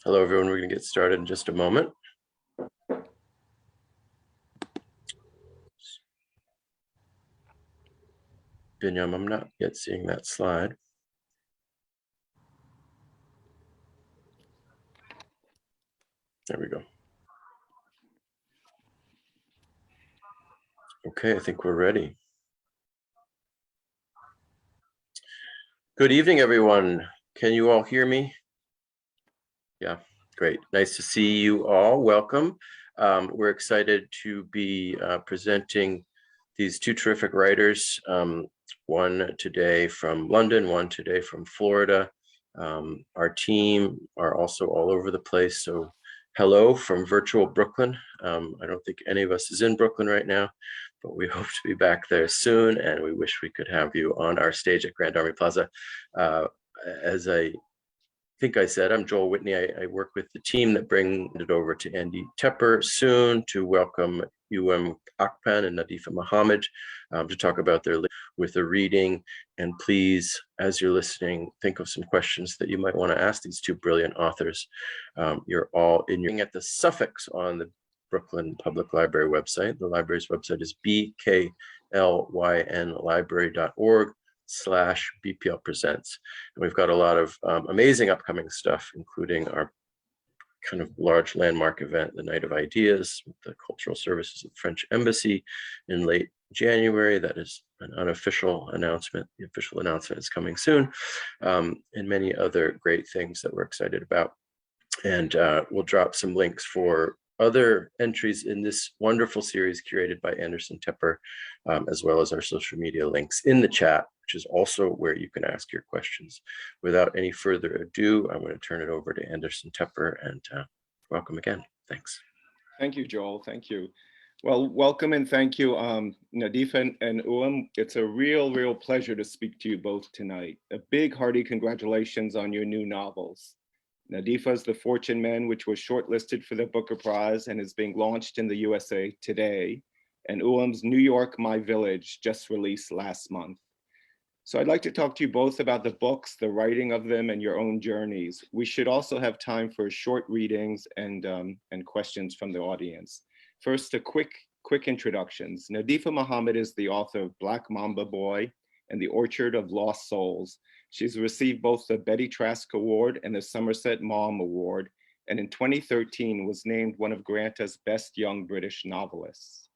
Hello, everyone. We're going to get started in just a moment. Binyam, I'm not yet seeing that slide. There we go. Okay, I think we're ready. Good evening, everyone. Can you all hear me? Yeah, great. Nice to see you all. Welcome. We're excited to be presenting these two terrific writers, one today from London, one today from Florida. Our team are also all over the place, so hello from virtual Brooklyn. I don't think any of us is in Brooklyn right now, but we hope to be back there soon, and we wish we could have you on our stage at Grand Army Plaza. As I think I said, I'm Joel Whitney. I work with the team that bring it over to Andy Tepper soon to welcome Akpan and Nadifa Mohammed to talk about their with the reading. And please, as you're listening, think of some questions that you might want to ask these two brilliant authors. You're all at the suffix on the Brooklyn Public Library website. The library's website is bklynlibrary.org/BPL Presents. And we've got a lot of amazing upcoming stuff, including our kind of large landmark event, the Night of Ideas, with the Cultural Services of the French Embassy in late January. That is an unofficial announcement. The official announcement is coming soon, and many other great things that we're excited about. And we'll drop some links for other entries in this wonderful series curated by Anderson Tepper, as well as our social media links in the chat, which is also where you can ask your questions. Without any further ado, I'm going to turn it over to Anderson Tepper, and welcome again. Thanks. Thank you, Joel. Thank you. Well, welcome and thank you, Nadifa and Uam. It's a real pleasure to speak to you both tonight. A big hearty congratulations on your new novels. Nadifa's The Fortune Men, which was shortlisted for the Booker Prize and is being launched in the USA today, and Uam's New York, My Village, just released last month. So I'd like to talk to you both about the books, the writing of them, and your own journeys. We should also have time for short readings and questions from the audience. First, a quick introductions. Nadifa Mohammed is the author of Black Mamba Boy and The Orchard of Lost Souls. She's received both the Betty Trask Award and the Somerset Maugham Award, and in 2013 was named one of Granta's best young British novelists.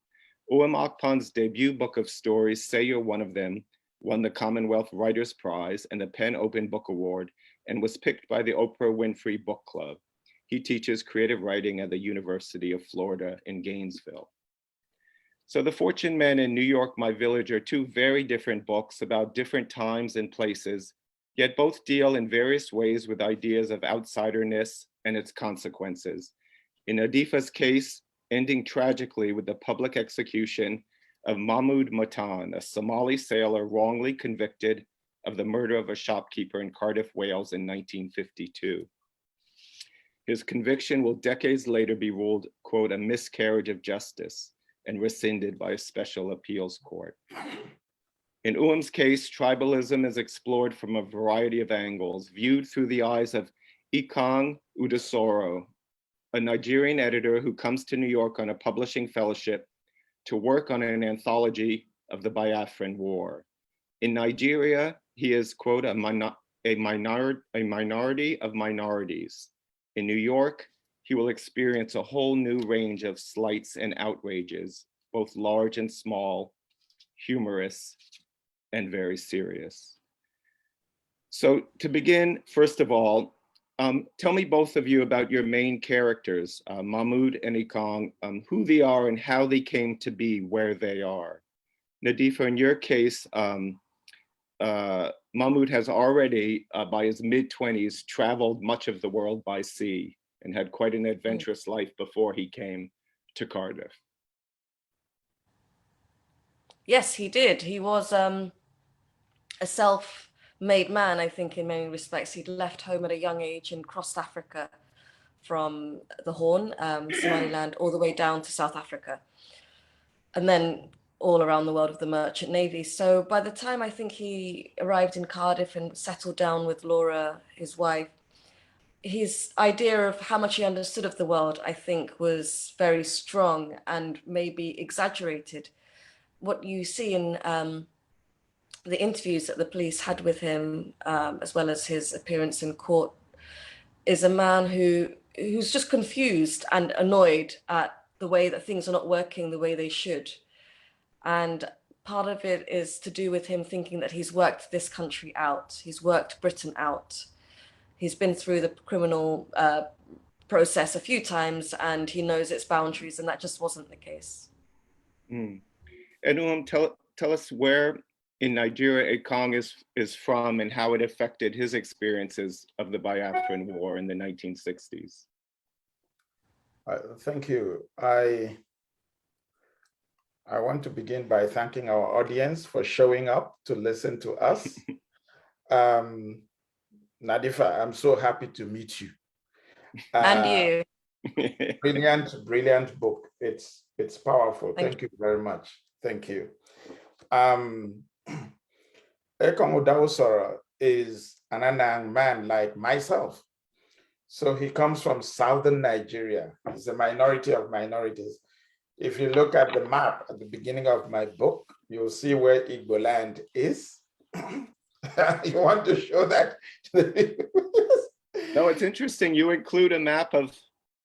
Uam Akpan's debut book of stories, Say You're One of Them, won the Commonwealth Writers' Prize and the PEN Open Book Award, and was picked by the Oprah Winfrey Book Club. He teaches creative writing at the University of Florida in Gainesville. So The Fortune Men and New York, My Village are two very different books about different times and places, yet both deal in various ways with ideas of outsiderness and its consequences. In Nadifa's case, ending tragically with the public execution of Mahmoud Matan, a Somali sailor wrongly convicted of the murder of a shopkeeper in Cardiff, Wales in 1952. His conviction will decades later be ruled, quote, a miscarriage of justice and rescinded by a special appeals court. In Uam's case, tribalism is explored from a variety of angles, viewed through the eyes of Ikang Udasoro, a Nigerian editor who comes to New York on a publishing fellowship to work on an anthology of the Biafran War. In Nigeria, he is, quote, a minority of minorities. In New York, he will experience a whole new range of slights and outrages, both large and small, humorous, and very serious. So to begin, first of all, tell me both of you about your main characters, Mahmoud and Ikang, who they are and how they came to be where they are. Nadifa, in your case, Mahmoud has already, by his mid-20s, traveled much of the world by sea and had quite an adventurous life before he came to Cardiff. Yes, he did. He was a self-made man, I think, in many respects. He'd left home at a young age and crossed Africa from the Horn, Somaliland, all the way down to South Africa, and then all around the world with the Merchant Navy. So by the time I think he arrived in Cardiff and settled down with Laura, his wife, his idea of how much he understood of the world, I think, was very strong and maybe exaggerated. What you see in the interviews that the police had with him, as well as his appearance in court, is a man who's just confused and annoyed at the way that things are not working the way they should. And part of it is to do with him thinking that he's worked this country out, he's worked Britain out. He's been through the criminal process a few times and he knows its boundaries, and that just wasn't the case. Mm. And tell us where in Nigeria Ekong is from and how it affected his experiences of the Biafran War in the 1960s. Thank you. I want to begin by thanking our audience for showing up to listen to us. Nadifa, I'm so happy to meet you. And you. Brilliant book. It's powerful. Thank you very much. Thank you. Ekong Udawusoro is an Anang man like myself. So he comes from southern Nigeria. He's a minority of minorities. If you look at the map at the beginning of my book, you'll see where Igbo land is. You want to show that to the people? No, it's interesting. You include a map of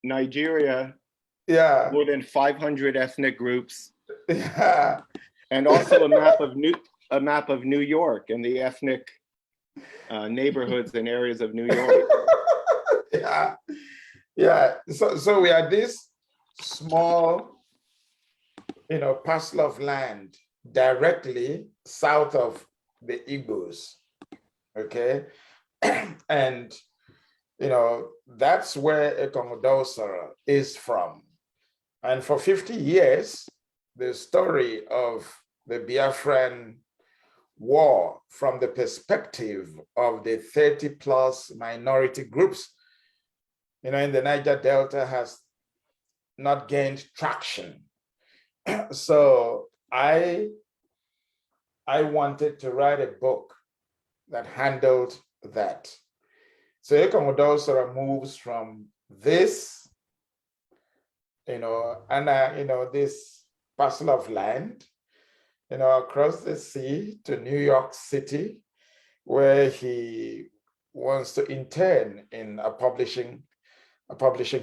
Nigeria, yeah, more than 500 ethnic groups, yeah, and also a map of New York and the ethnic neighborhoods and areas of New York. yeah. So we are this small, parcel of land directly south of the Igbos, okay? And, that's where Ekong Udawusoro is from. And for 50 years, the story of the Biafran War from the perspective of the 30 plus minority groups, in the Niger Delta has not gained traction. So I wanted to write a book that handled that. So Ekong Udawusoro moves from this, this parcel of land, across the sea to New York City, where he wants to intern in a publishing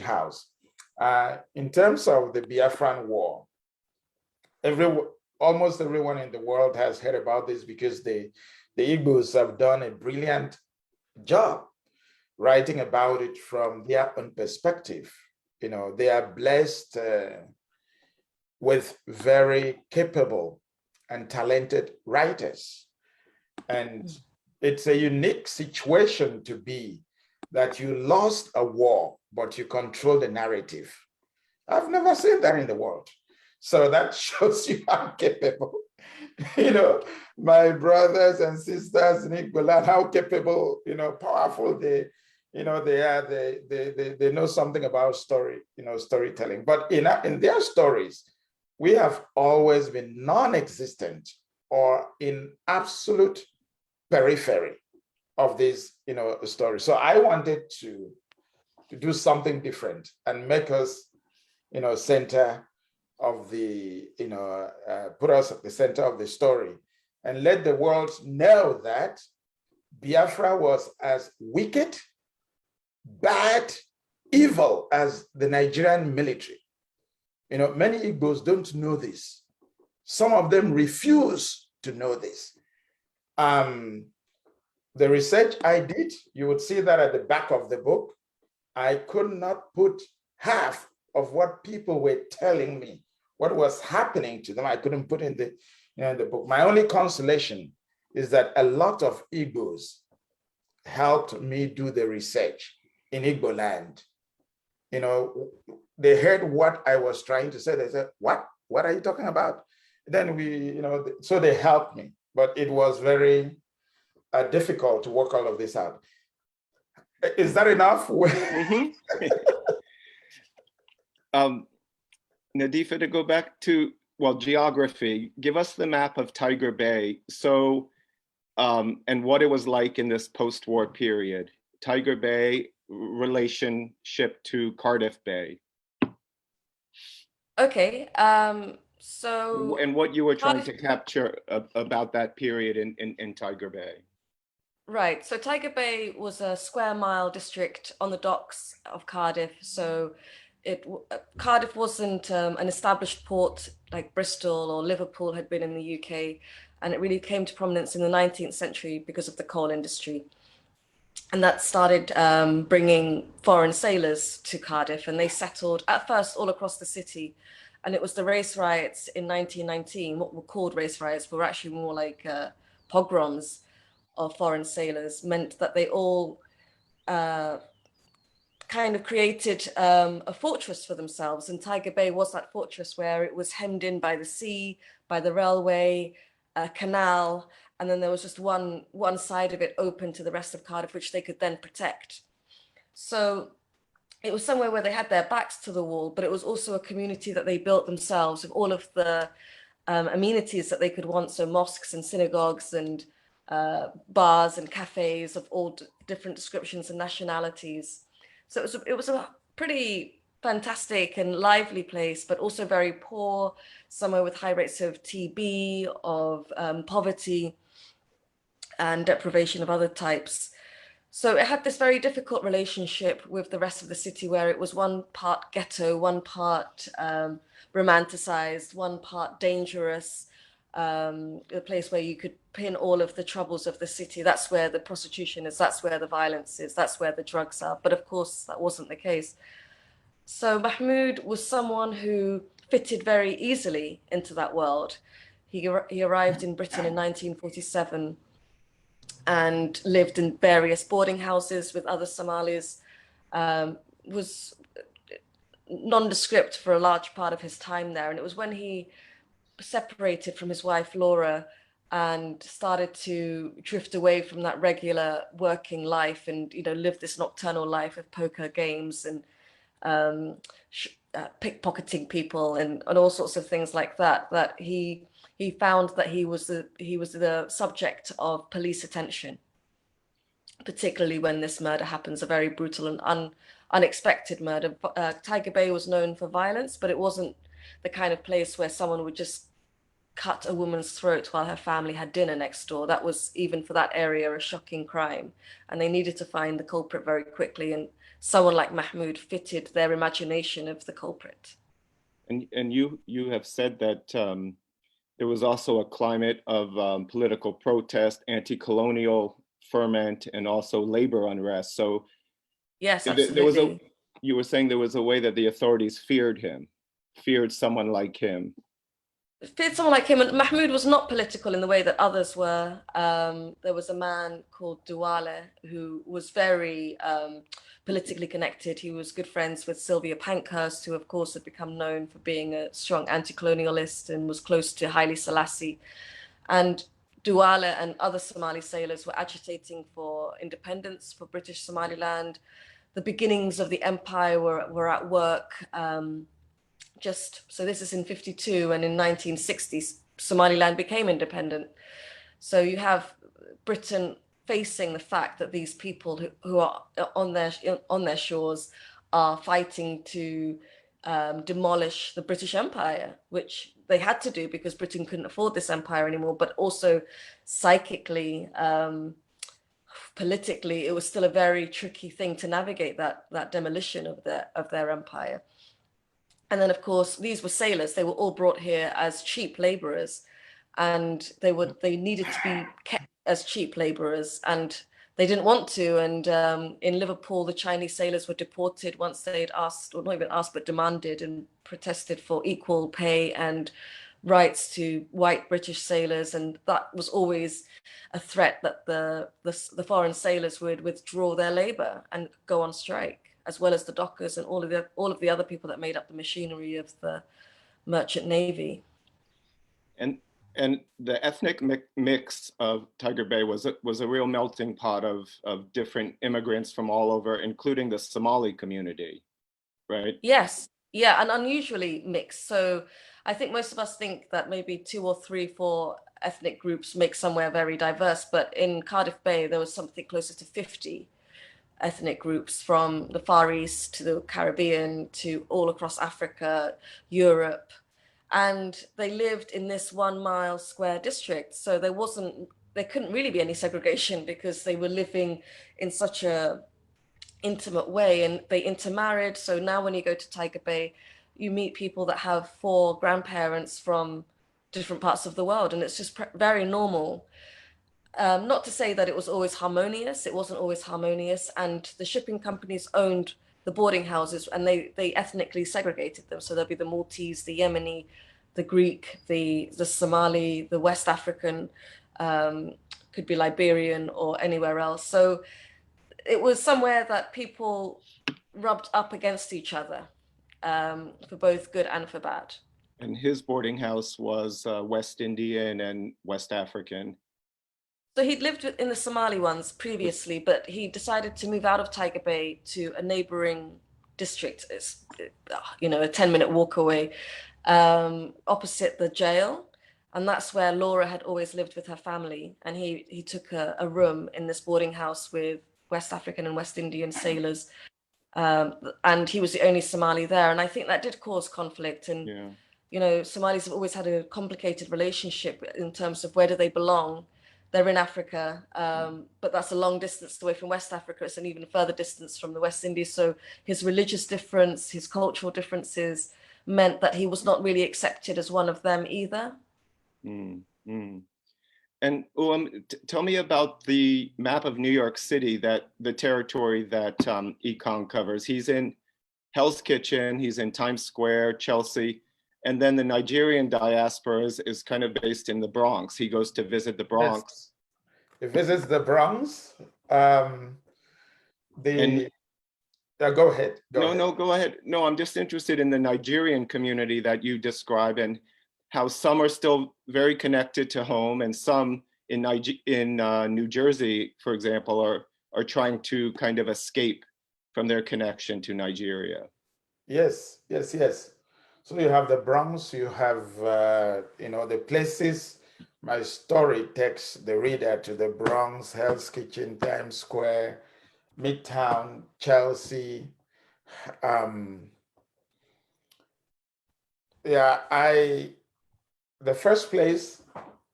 house. In terms of the Biafran War, almost everyone in the world has heard about this because the Igbos have done a brilliant job writing about it from their own perspective. They are blessed with very capable and talented writers. And it's a unique situation to be that you lost a war, but you control the narrative. I've never seen that in the world. So that shows you how capable, my brothers and sisters in Igbo land, how capable, powerful they are. They know something about storytelling. But in their stories, we have always been non-existent or in absolute periphery of this, story. So I wanted to do something different and make us, center of the, put us at the center of the story and let the world know that Biafra was as wicked, bad, evil as the Nigerian military. Many Igbos don't know this. Some of them refuse to know this. The research I did, you would see that at the back of the book, I could not put half of what people were telling me, what was happening to them. I couldn't put in the book. My only consolation is that a lot of Igbos helped me do the research in Igbo land. They heard what I was trying to say. They said, what are you talking about? Then so they helped me, but it was very difficult to work all of this out. Is that enough? Nadifa, to go back to, geography, give us the map of Tiger Bay. So, and what it was like in this post-war period. Tiger Bay relationship to Cardiff Bay, Okay. So and what you were trying Cardiff, to capture about that period in Tiger Bay. right. So Tiger Bay was a square mile district on the docks of Cardiff. So Cardiff wasn't an established port like Bristol or Liverpool had been in the UK, and it really came to prominence in the 19th century because of the coal industry. And that started bringing foreign sailors to Cardiff, and they settled at first all across the city. And it was the race riots in 1919, what were called race riots, were actually more like pogroms of foreign sailors, meant that they all uh, kind of created a fortress for themselves. And Tiger Bay was that fortress where it was hemmed in by the sea, by the railway, a canal, and then there was just one side of it open to the rest of Cardiff, which they could then protect. So it was somewhere where they had their backs to the wall, but it was also a community that they built themselves with all of the amenities that they could want. So mosques and synagogues and bars and cafes of all different descriptions and nationalities. So it was a pretty fantastic and lively place, but also very poor, somewhere with high rates of TB, of poverty and deprivation of other types. So it had this very difficult relationship with the rest of the city, where it was one part ghetto, one part romanticized, one part dangerous, a place where you could pin all of the troubles of the city. That's where the prostitution is, that's where the violence is, that's where the drugs are. But of course, that wasn't the case. So Mahmoud was someone who fitted very easily into that world. He arrived in Britain in 1947 and lived in various boarding houses with other Somalis, was nondescript for a large part of his time there. And it was when he separated from his wife, Laura, and started to drift away from that regular working life and, live this nocturnal life of poker games and pickpocketing people and all sorts of things like that, that he found that he was the subject of police attention, particularly when this murder happens, a very brutal and unexpected murder. Tiger Bay was known for violence, but it wasn't the kind of place where someone would just cut a woman's throat while her family had dinner next door. That was, even for that area, a shocking crime, and they needed to find the culprit very quickly, and someone like Mahmoud fitted their imagination of the culprit. And you have said that there was also a climate of political protest, anti-colonial ferment, and also labor unrest. So Yes, there was absolutely. you were saying there was a way that the authorities feared someone like him. Feared someone like him, and Mahmoud was not political in the way that others were. There was a man called Douale who was very politically connected. He was good friends with Sylvia Pankhurst, who of course had become known for being a strong anti-colonialist and was close to Haile Selassie. And Douale and other Somali sailors were agitating for independence for British Somaliland. The beginnings of the empire were at work. So this is in 52, and in 1960, Somaliland became independent. So you have Britain facing the fact that these people who are on their shores are fighting to demolish the British Empire, which they had to do because Britain couldn't afford this empire anymore. But also psychically, politically, it was still a very tricky thing to navigate that demolition of their empire. And then, of course, these were sailors. They were all brought here as cheap laborers, and they needed to be kept as cheap laborers, and they didn't want to. And in Liverpool, the Chinese sailors were deported once they'd asked, or not even asked, but demanded and protested for equal pay and rights to white British sailors. And that was always a threat that the foreign sailors would withdraw their labor and go on strike, as well as the dockers and all of the other people that made up the machinery of the merchant navy. And the ethnic mix of Tiger Bay was a real melting pot of different immigrants from all over, including the Somali community, right? Yes, yeah, and unusually mixed. So I think most of us think that maybe 2 or 3, 4 ethnic groups make somewhere very diverse, but in Cardiff Bay there was something closer to 50 ethnic groups from the Far East to the Caribbean to all across Africa, Europe. And they lived in this 1 mile square district. So there couldn't really be any segregation because they were living in such a intimate way, and they intermarried. So now when you go to Tiger Bay, you meet people that have 4 grandparents from different parts of the world, and it's just very normal. Not to say that it was always harmonious. It wasn't always harmonious, and the shipping companies owned the boarding houses, and they ethnically segregated them. So there'll be the Maltese, the Yemeni, the Greek, the Somali, the West African, could be Liberian or anywhere else. So it was somewhere that people rubbed up against each other, for both good and for bad. And his boarding house was West Indian and West African. So he'd lived in the Somali ones previously, but he decided to move out of Tiger Bay to a neighboring district. It's, a 10-minute walk away, opposite the jail. And that's where Laura had always lived with her family. And he took a room in this boarding house with West African and West Indian sailors. And he was the only Somali there. And I think that did cause conflict. And, Somalis have always had a complicated relationship in terms of where do they belong. They're in Africa, but that's a long distance away from West Africa. It's an even further distance from the West Indies. So his religious difference, his cultural differences meant that he was not really accepted as one of them either. And tell me about the map of New York City, that the territory that Ekong covers. He's in Hell's Kitchen, he's in Times Square, Chelsea, and then the Nigerian diaspora is kind of based in the Bronx. He goes to visit the Bronx. Yes. He visits the Bronx. Go ahead. Go ahead. No, I'm just interested in the Nigerian community that you describe, and how some are still very connected to home, and some in New Jersey, for example, are trying to kind of escape from their connection to Nigeria. Yes. So you have the Bronx, you have, the places. My story takes the reader to the Bronx, Hell's Kitchen, Times Square, Midtown, Chelsea. The first place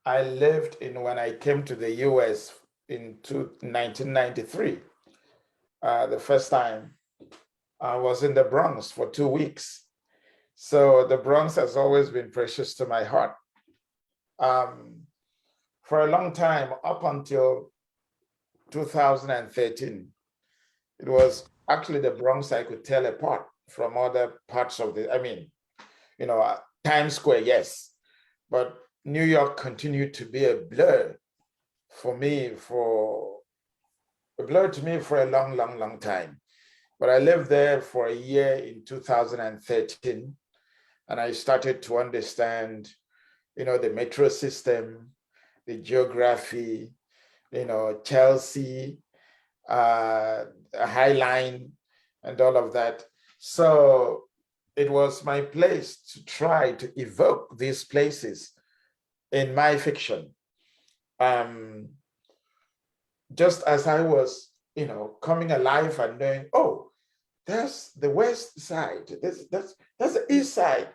I lived in when I came to the US in 1993, the first time I was in the Bronx for 2 weeks. So the Bronx has always been precious to my heart. For a long time, up until 2013, it was actually the Bronx I could tell apart from other parts of Times Square, yes. But New York continued to be a blur to me for a long, long, long time. But I lived there for a year in 2013, and I started to understand, the metro system, the geography, Chelsea, High Line, and all of that. So it was my place to try to evoke these places in my fiction. Just as I was, coming alive and knowing, oh, that's the west side, that's the east side.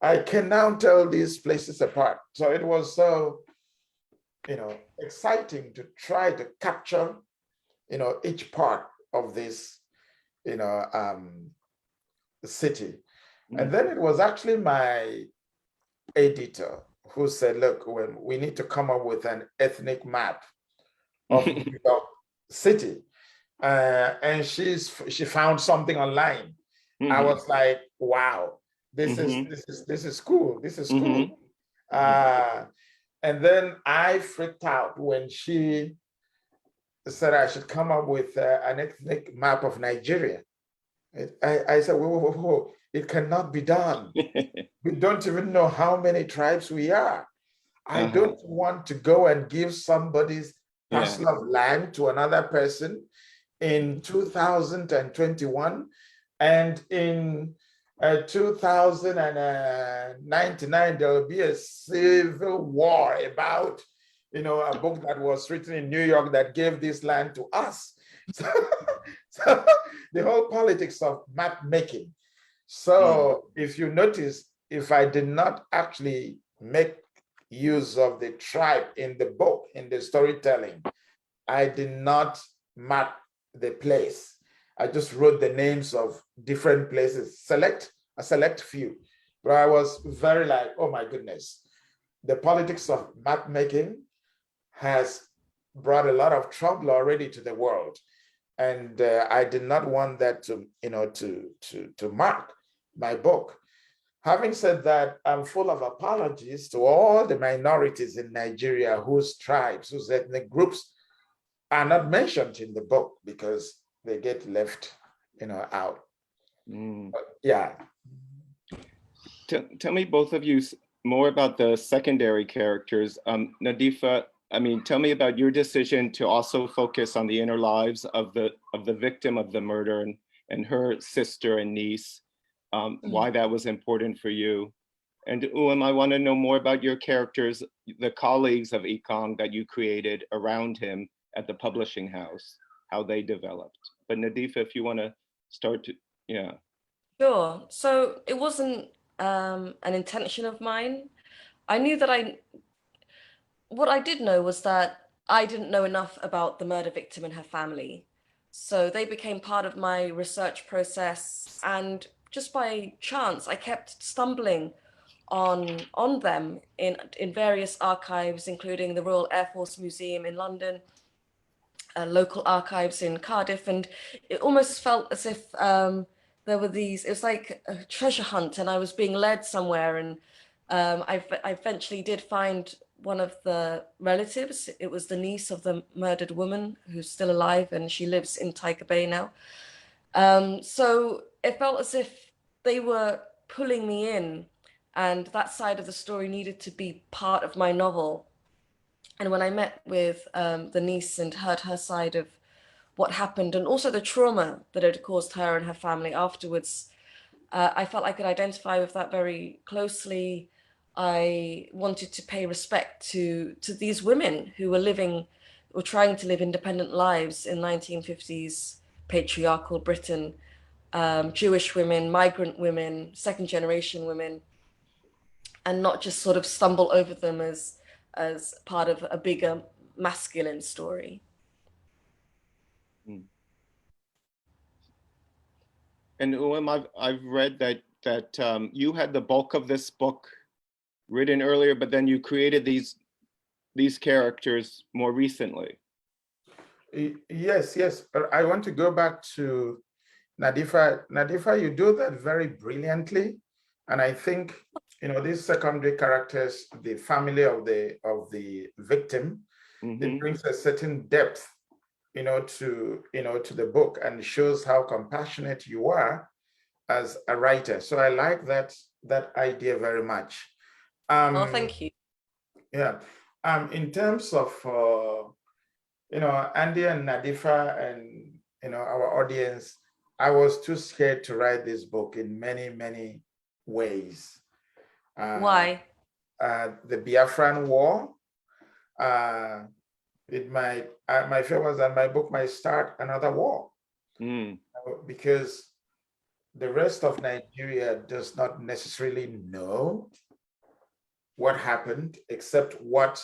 I can now tell these places apart. So it was so, exciting to try to capture, each part of this, city. And then it was actually my editor who said, look, we need to come up with an ethnic map of New York City. And she found something online. I was like, wow, this is cool. This is cool. And then I freaked out when she said I should come up with an ethnic map of Nigeria. I said, whoa, it cannot be done. We don't even know how many tribes we are. I don't want to go and give somebody's parcel of land to another person in 2021, and in 2099 there will be a civil war about a book that was written in New York that gave this land to us. So, so the whole politics of map making. So if you notice, if I did not actually make use of the tribe in the book, in the storytelling, I did not map the place. I just wrote the names of different places, a select few. But I was very like, oh my goodness, the politics of map making has brought a lot of trouble already to the world. And I did not want that to, to mark my book. Having said that, I'm full of apologies to all the minorities in Nigeria whose tribes, whose ethnic groups are not mentioned in the book because they get left, out. But yeah. Tell me, both of you, more about the secondary characters. Nadifa, tell me about your decision to also focus on the inner lives of the victim of the murder and her sister and niece. Why that was important for you. And I want to know more about your characters, the colleagues of Ikong that you created around him at the publishing house, how they developed. But Nadifa, if you want to start to, yeah. Sure. So it wasn't an intention of mine. I knew that what I did know was that I didn't know enough about the murder victim and her family. So they became part of my research process, and just by chance, I kept stumbling on them in various archives, including the Royal Air Force Museum in London, local archives in Cardiff, and it almost felt as if there were these. It was like a treasure hunt, and I was being led somewhere. And I eventually did find one of the relatives. It was the niece of the murdered woman who's still alive, and she lives in Tyker Bay now. So it felt as if they were pulling me in, and that side of the story needed to be part of my novel. And when I met with the niece and heard her side of what happened, and also the trauma that had caused her and her family afterwards, I felt I could identify with that very closely. I wanted to pay respect to these women who were trying to live independent lives in 1950s patriarchal Britain, Jewish women, migrant women, second generation women, and not just sort of stumble over them as part of a bigger masculine story. And I've read that you had the bulk of this book written earlier, but then you created these characters more recently. Yes. I want to go back to Nadifa. Nadifa, you do that very brilliantly. And I think, these secondary characters, the family of the victim, it brings a certain depth, to the book, and shows how compassionate you are as a writer. So I like that idea very much. Oh, thank you. Yeah. In terms of Andy and Nadifa and our audience, I was too scared to write this book in many ways. Why? The Biafran War. My fear was that my book might start another war, because the rest of Nigeria does not necessarily know what happened, except what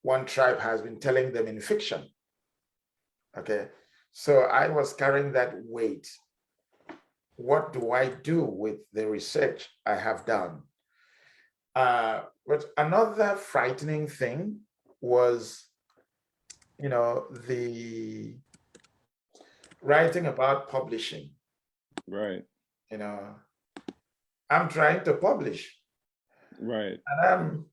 one tribe has been telling them in fiction. Okay, so I was carrying that weight. What do I do with the research I have done? But another frightening thing was, the writing about publishing. Right. I'm trying to publish. Right. And I'm,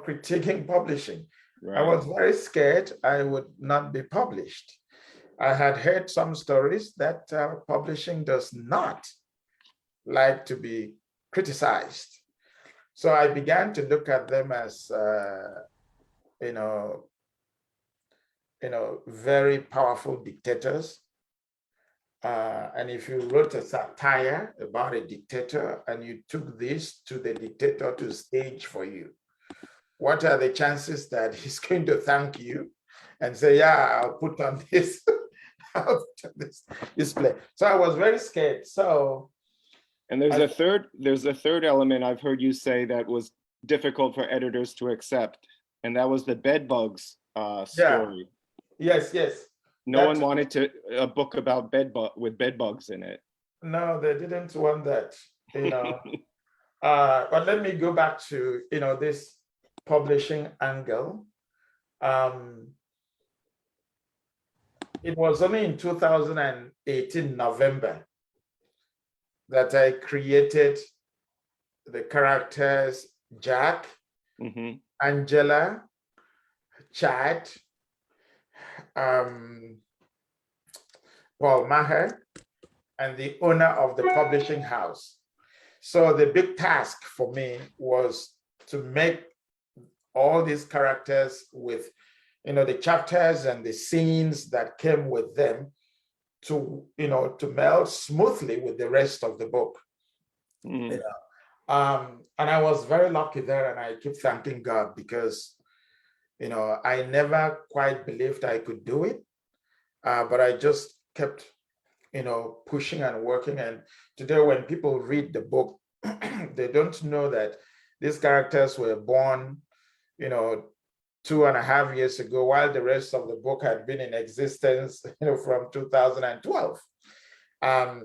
critiquing publishing. Right. I was very scared I would not be published. I had heard some stories that publishing does not like to be criticized. So I began to look at them as, very powerful dictators. And if you wrote a satire about a dictator and you took this to the dictator to stage for you, what are the chances that he's going to thank you and say, yeah, I'll put on this help to this display. So I was very scared. So And there's a third element I've heard you say that was difficult for editors to accept, and that was the bed bugs story. yes. No one wanted a book about with bed bugs in it. No, they didn't want that, you know. But let me go back to, this publishing angle. It was only in 2018 November that I created the characters Jack, Angela, Chad, Paul Maher, and the owner of the publishing house. So the big task for me was to make all these characters with, the chapters and the scenes that came with them to meld smoothly with the rest of the book. And I was very lucky there, and I keep thanking God because, I never quite believed I could do it, but I just kept, pushing and working. And today, when people read the book, they don't know that these characters were born, 2.5 years ago, while the rest of the book had been in existence, from 2012.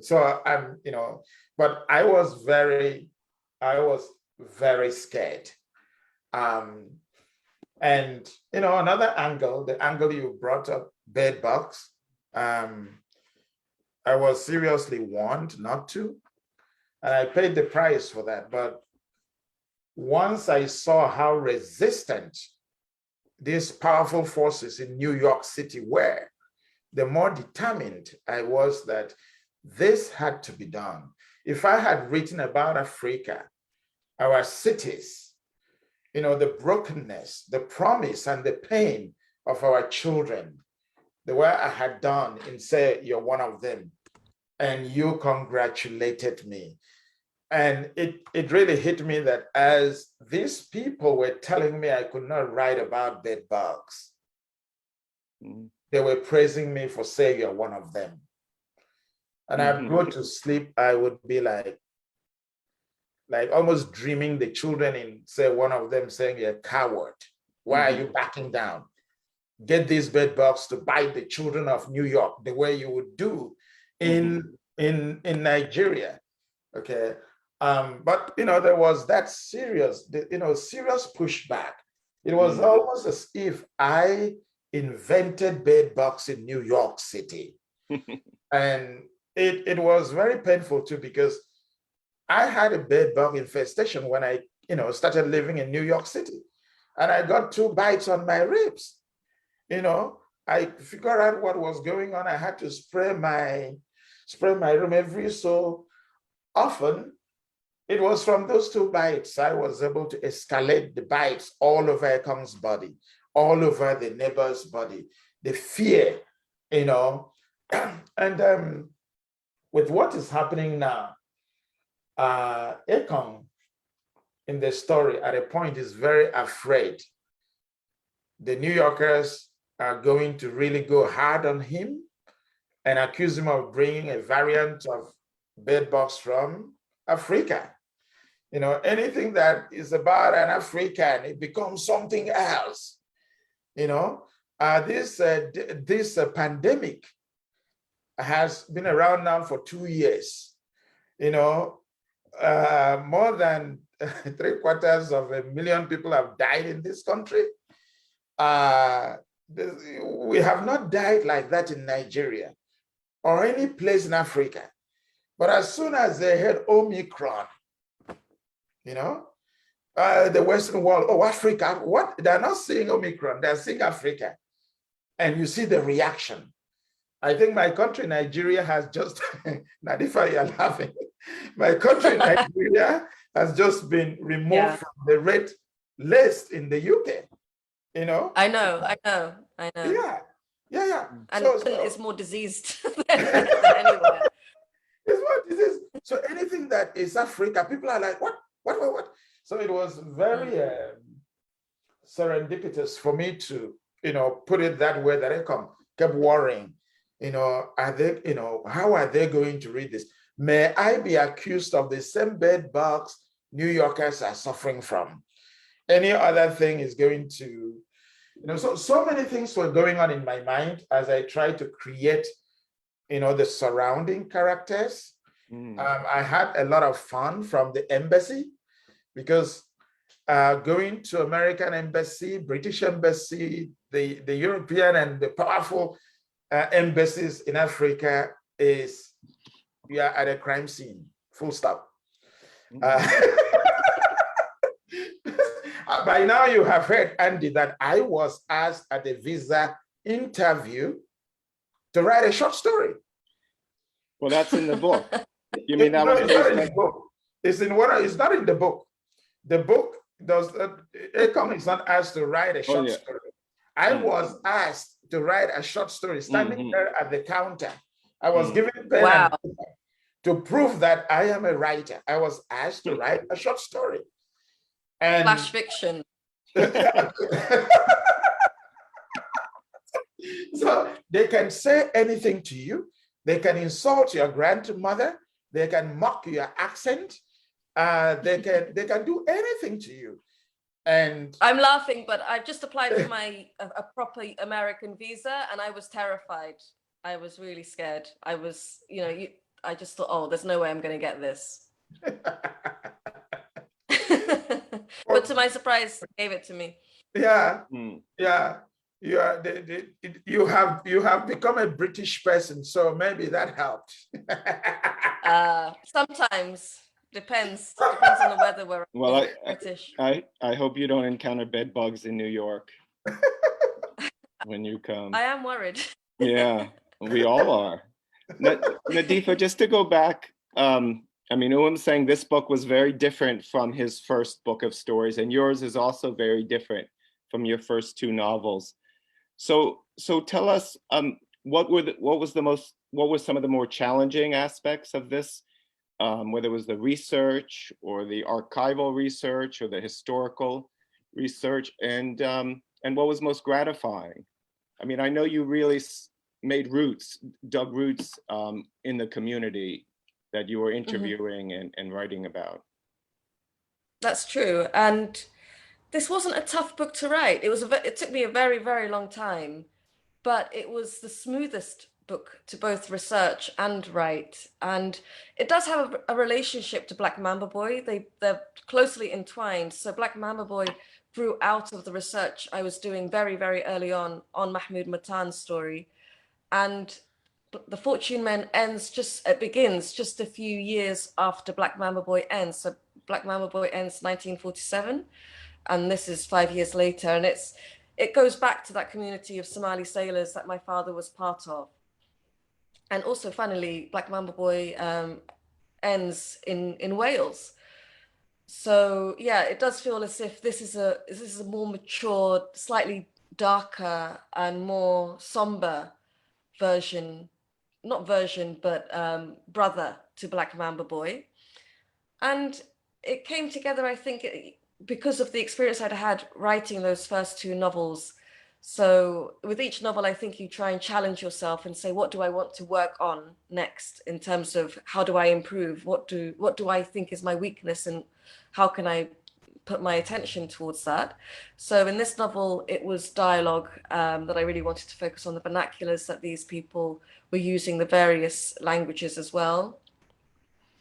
So I'm, but I was very scared. And another angle, the angle you brought up, bed bugs. I was seriously warned not to, and I paid the price for that. But once I saw how resistant these powerful forces in New York City were, the more determined I was that this had to be done. If I had written about Africa, our cities, the brokenness, the promise, and the pain of our children, the way I had done in Say You're One of Them, and you congratulated me. And it really hit me that as these people were telling me I could not write about bed bugs, they were praising me for saying You're One of Them. And I'd go to sleep, I would be like almost dreaming the children in Say One of Them saying, You're a coward. Why are you backing down? Get these bed bugs to bite the children of New York the way you would do in Nigeria. Okay. But there was that serious pushback. It was almost as if I invented bed bugs in New York City. And it was very painful too, because I had a bed bug infestation when I started living in New York City, and I got 2 bites on my ribs. I figured out what was going on. I had to spray my room every so often. It was from those 2 bites I was able to escalate the bites all over Ekong's body, all over the neighbor's body, the fear, and with what is happening now, Ekong in the story at a point is very afraid. The New Yorkers are going to really go hard on him and accuse him of bringing a variant of bedbugs from Africa. Anything that is about an African, it becomes something else. This pandemic has been around now for 2 years. More than 750,000 people have died in this country. We have not died like that in Nigeria or any place in Africa. But as soon as they heard Omicron, the Western world, Africa, what? They're not seeing Omicron, they're seeing Africa. And you see the reaction. I think my country, Nigeria, has just, Nadifa, you're laughing. My country, Nigeria, has just been removed from the red list in the UK. I know. Yeah. And it's more diseased than anywhere. It's more disease. So anything that is Africa, people are like, what? So it was very serendipitous for me to, put it that way, that I kept worrying, are they, how are they going to read this? May I be accused of the same bed bugs New Yorkers are suffering from? Any other thing is going to, so many things were going on in my mind as I tried to create, the surrounding characters. I had a lot of fun from the embassy because going to American embassy, British embassy, the European and the powerful embassies in Africa is, we are at a crime scene, full stop. By now you have heard, Andy, that I was asked at a visa interview to write a short story. Well, that's in the book. You mean that No, was it's not in based the book. It's not in the book. The book does Akon is not asked to write a short story. I was asked to write a short story standing there at the counter. I was given pen and paper to prove that I am a writer. I was asked to write a short story. And Flash fiction. So they can say anything to you. They can insult your grandmother. They can mock your accent. They can do anything to you. And I'm laughing, but I've just applied for a proper American visa, and I was terrified. I was really scared. I was, I just thought, oh, there's no way I'm going to get this. But to my surprise, they gave it to me. Yeah, yeah. You have become a British person, so maybe that helped. Sometimes depends on the weather. Where well, British. I hope you don't encounter bed bugs in New York when you come. I am worried. Yeah, we all are. Nadifa, just to go back, Uwem's saying this book was very different from his first book of stories, and yours is also very different from your first two novels. So tell us, what were some of the more challenging aspects of this, whether it was the research or the archival research or the historical research, and what was most gratifying? I mean, I know you really dug roots in the community that you were interviewing and writing about. That's true. And this wasn't a tough book to write. It took me a very, very long time, but it was the smoothest book to both research and write. And it does have a relationship to Black Mamba Boy. They're closely entwined. So Black Mamba Boy grew out of the research I was doing very, very early on Mahmoud Matan's story. And The Fortune Men begins just a few years after Black Mamba Boy ends. So Black Mamba Boy ends 1947, and this is 5 years later. And it goes back to that community of Somali sailors that my father was part of. And also, funnily, Black Mamba Boy ends in Wales. So yeah, it does feel as if this is a more mature, slightly darker and more somber brother to Black Mamba Boy. And it came together, I think, because of the experience I'd had writing those first two novels. So with each novel, I think you try and challenge yourself and say, what do I want to work on next in terms of how do I improve? What do I think is my weakness, and how can I put my attention towards that? So in this novel, it was dialogue that I really wanted to focus on, the vernaculars that these people were using, the various languages as well.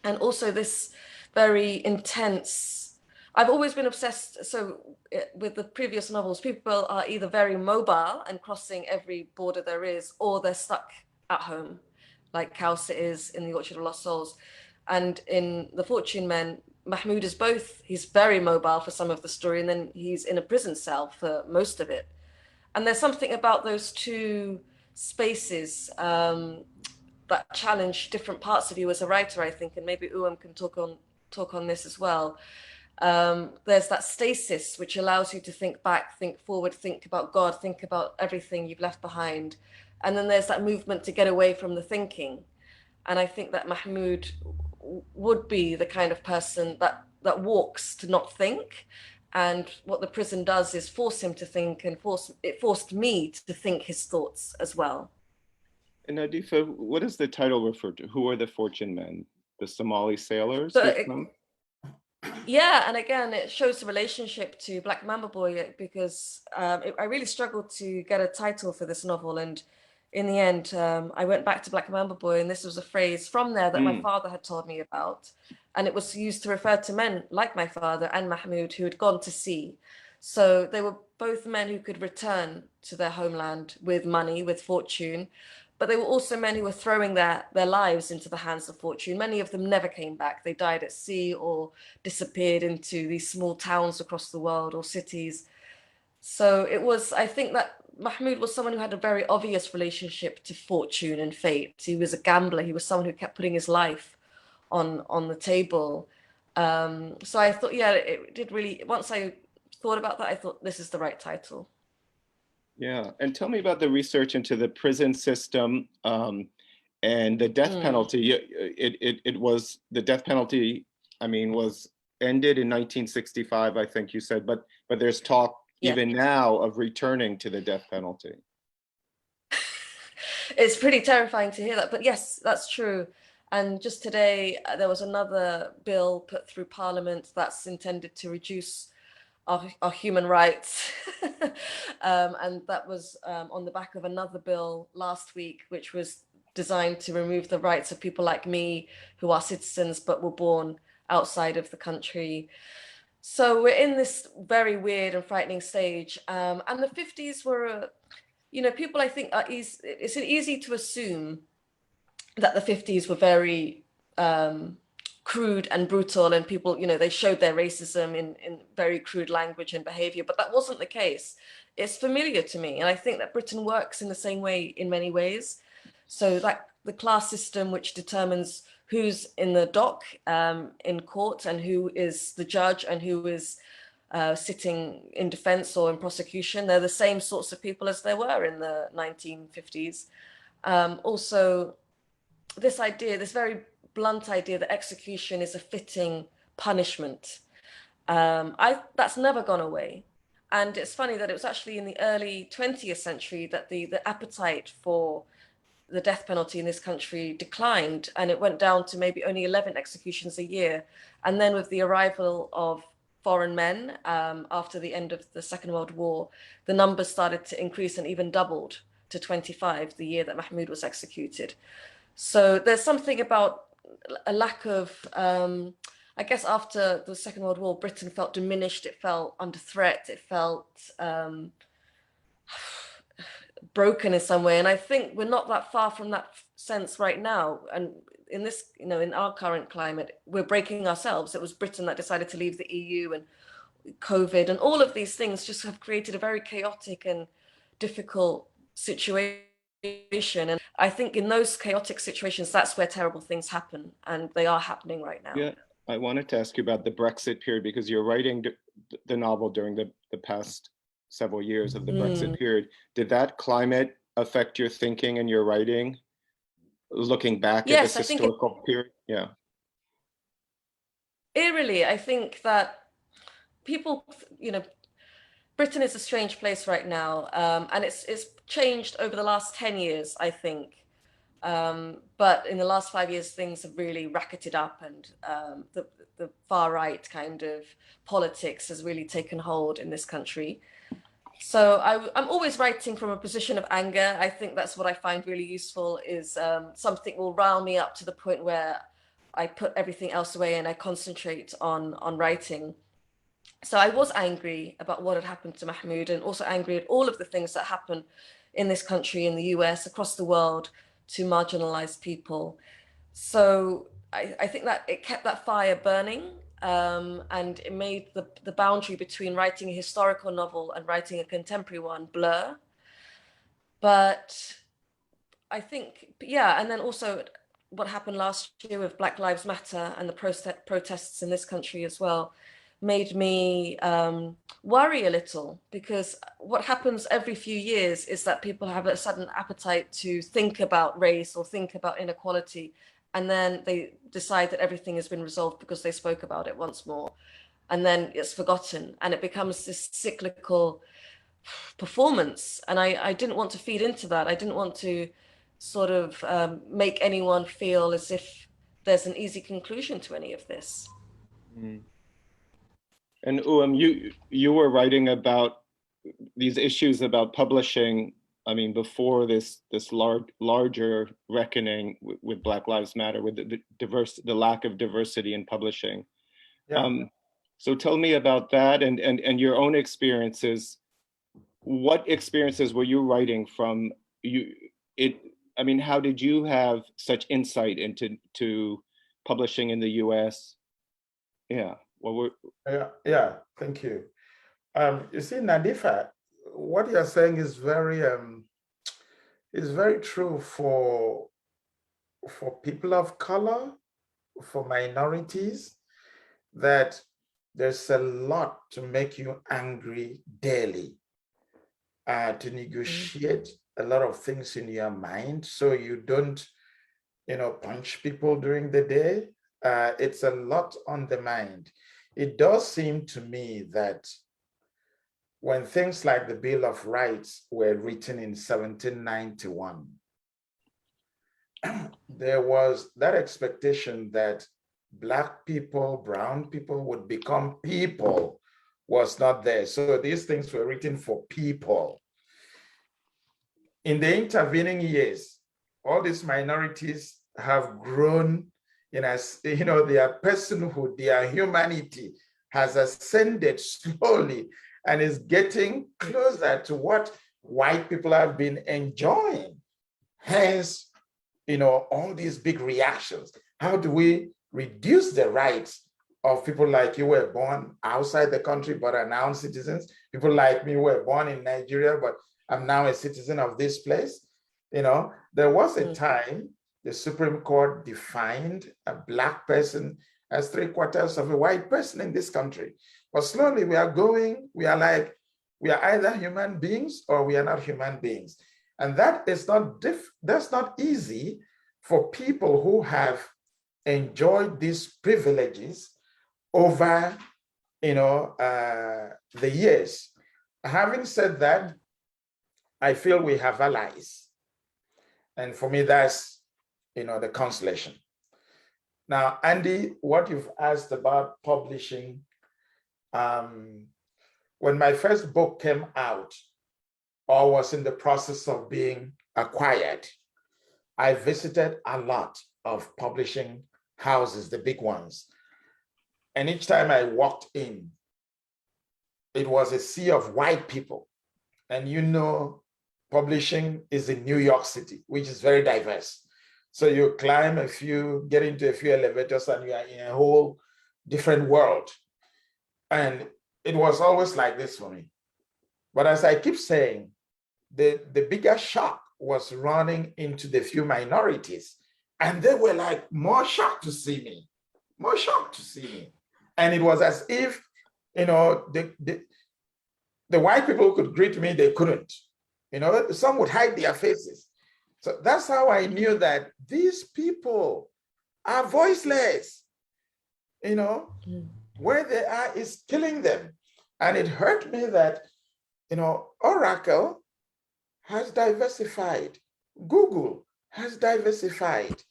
And also this very intense, I've always been obsessed, with the previous novels, people are either very mobile and crossing every border there is, or they're stuck at home, like Kausa is in The Orchard of Lost Souls. And in The Fortune Men, Mahmoud is both. He's very mobile for some of the story, and then he's in a prison cell for most of it. And there's something about those two spaces that challenge different parts of you as a writer, I think, and maybe Uwem can talk on this as well. There's that stasis which allows you to think back, think forward, think about God, think about everything you've left behind. And then there's that movement to get away from the thinking. And I think that Mahmoud would be the kind of person that walks to not think. And what the prison does is force him to think, and it forced me to think his thoughts as well. And Adifa, what does the title refer to? Who are the fortune men? The Somali sailors So who it- come? yeah, and again, it shows the relationship to Black Mamba Boy because I really struggled to get a title for this novel, and in the end, I went back to Black Mamba Boy, and this was a phrase from there that my Mm. father had told me about, and it was used to refer to men like my father and Mahmoud who had gone to sea. So they were both men who could return to their homeland with money, with fortune, but they were also men who were throwing their lives into the hands of fortune. Many of them never came back. They died at sea or disappeared into these small towns across the world or cities. So it was, I think that Mahmoud was someone who had a very obvious relationship to fortune and fate. He was a gambler. He was someone who kept putting his life on the table. So I thought, yeah, it did really, once I thought about that, I thought this is the right title. Yeah, and tell me about the research into the prison system and the death penalty. It was the death penalty. I mean, was ended in 1965, I think you said, but there's talk Yeah. even now of returning to the death penalty. It's pretty terrifying to hear that, but yes, that's true. And just today, there was another bill put through Parliament that's intended to reduce our human rights. And that was on the back of another bill last week, which was designed to remove the rights of people like me who are citizens but were born outside of the country. So we're in this very weird and frightening stage. And the 50s were, people I think it's easy to assume that the 50s were very crude and brutal, and people, they showed their racism in very crude language and behavior, but that wasn't the case. It's familiar to me, and I think that Britain works in the same way in many ways. So that the class system, which determines who's in the dock in court and who is the judge and who is sitting in defense or in prosecution, they're the same sorts of people as there were in the 1950s. Also, this very blunt idea that execution is a fitting punishment, that's never gone away. And it's funny that it was actually in the early 20th century that the appetite for the death penalty in this country declined, and it went down to maybe only 11 executions a year. And then with the arrival of foreign men after the end of the Second World War, the numbers started to increase and even doubled to 25 the year that Mahmoud was executed. So there's something about a lack of, I guess after the Second World War, Britain felt diminished, it felt under threat, it felt broken in some way. And I think we're not that far from that sense right now. And in this, in our current climate, we're breaking ourselves. It was Britain that decided to leave the EU, and COVID and all of these things just have created a very chaotic and difficult situation. And I think in those chaotic situations, that's where terrible things happen, and they are happening right now. Yeah, I wanted to ask you about the Brexit period because you're writing the novel during the past several years of the Brexit period. Did that climate affect your thinking and your writing, looking back at this historical period? Yeah. Eerily, I think that people, Britain is a strange place right now, and it's changed over the last 10 years, I think. But in the last 5 years, things have really racketed up, and the far right kind of politics has really taken hold in this country. So I'm always writing from a position of anger. I think that's what I find really useful, is something will rile me up to the point where I put everything else away and I concentrate on writing. So I was angry about what had happened to Mahmoud, and also angry at all of the things that happen in this country, in the US, across the world, to marginalized people. So I think that it kept that fire burning, and it made the boundary between writing a historical novel and writing a contemporary one blur. But I think, yeah, and then also what happened last year with Black Lives Matter and the protests in this country as well made me worry a little, because what happens every few years is that people have a sudden appetite to think about race or think about inequality, and then they decide that everything has been resolved because they spoke about it once more, and then it's forgotten, and it becomes this cyclical performance. And I didn't want to feed into that. I didn't want to sort of make anyone feel as if there's an easy conclusion to any of this. Mm. And you were writing about these issues about publishing. I mean, before this larger reckoning with Black Lives Matter, with the lack of diversity in publishing. Yeah. So tell me about that and your own experiences. What experiences were you writing from? I mean, how did you have such insight into publishing in the U.S.? Yeah. Yeah, thank you. You see, Nadifa, what you're saying is very true for people of color, for minorities, that there's a lot to make you angry daily, to negotiate a lot of things in your mind so you don't, punch people during the day. It's a lot on the mind. It does seem to me that when things like the Bill of Rights were written in 1791, there was that expectation that Black people, brown people would become people was not there. So these things were written for people. In the intervening years, all these minorities have grown as their personhood, their humanity has ascended slowly and is getting closer to what white people have been enjoying. Hence, all these big reactions. How do we reduce the rights of people like you who were born outside the country but are now citizens? People like me who were born in Nigeria, but I'm now a citizen of this place. There was a time the Supreme Court defined a Black person as 3/4 of a white person in this country. But slowly we are either human beings or we are not human beings. And that is that's not easy for people who have enjoyed these privileges over, the years. Having said that, I feel we have allies. And for me, that's, the consolation. Now, Andy, what you've asked about publishing, when my first book came out or was in the process of being acquired, I visited a lot of publishing houses, the big ones. And each time I walked in, it was a sea of white people. And publishing is in New York City, which is very diverse. So you climb get into a few elevators and you are in a whole different world. And it was always like this for me. But as I keep saying, the bigger shock was running into the few minorities. And they were like more shocked to see me. And it was as if, the white people could greet me, they couldn't. Some would hide their faces. So that's how I knew that these people are voiceless. Where they are is killing them. And it hurt me that, Oracle has diversified. Google has diversified.